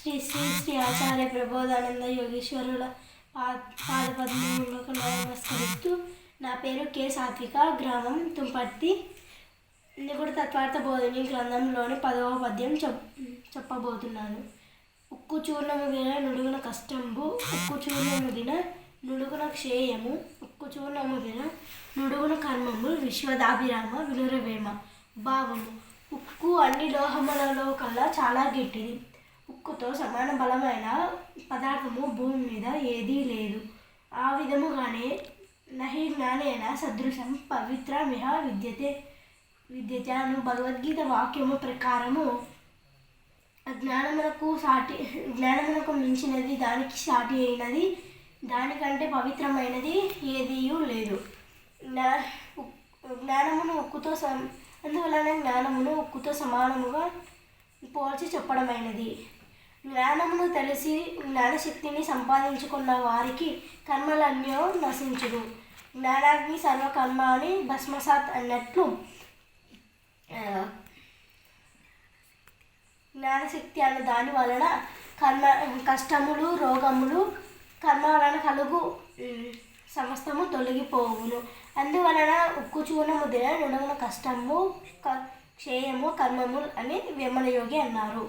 శ్రీ శ్రీ శ్రీ ఆచార్య ప్రబోధానంద యోగేశ్వరుల పాదపద్మములకు నమస్కరిస్తూ. నా పేరు కె సాత్విక, గ్రామం తుంపర్తి. నిగుడ తత్వార్థ బోధిని గ్రంథంలోని 10వ పద్యం చెప్పబోతున్నాను. ఉక్కు చూర్ణము దిన నుడుగున కష్టంబు, ఉక్కు చూర్ణము దిన నుడుగున క్షేయము, ఉక్కు చూర్ణము దిన నుడుగున కర్మము, విశ్వదాభిరామ వినురవేమ. భావము: ఉక్కు అన్ని లోహములలో కల్లా చాలా గట్టిది. ఉక్కుతో సమాన బలమైన పదార్థము భూమి మీద ఏదీ లేదు. ఆ విధముగానే నహి జ్ఞానేన సదృశం పవిత్రమిహ విద్యతే అను భగవద్గీత వాక్యము ప్రకారము జ్ఞానమునకు మించినది, దానికి సాటి అయినది, దానికంటే పవిత్రమైనది ఏదీయూ లేదు. అందువలన జ్ఞానమును ఉక్కుతో సమానముగా పోల్చి చెప్పడమైనది. జ్ఞానమును తెలిసి జ్ఞానశక్తిని సంపాదించుకున్న వారికి కర్మలన్నో నశించును. జ్ఞానాగ్ని సర్వకర్మాని భస్మసాత్ అన్నట్లు జ్ఞానశక్తి అన్న దాని వలన కష్టములు, రోగములు, కర్మ వలన కలుగు సమస్తము తొలగిపోవును. అందువలన ఉక్కు చూర్ణము దిన నుడుగున కష్టము, క్షేయము, కర్మము అని వేమన యోగి అన్నారు.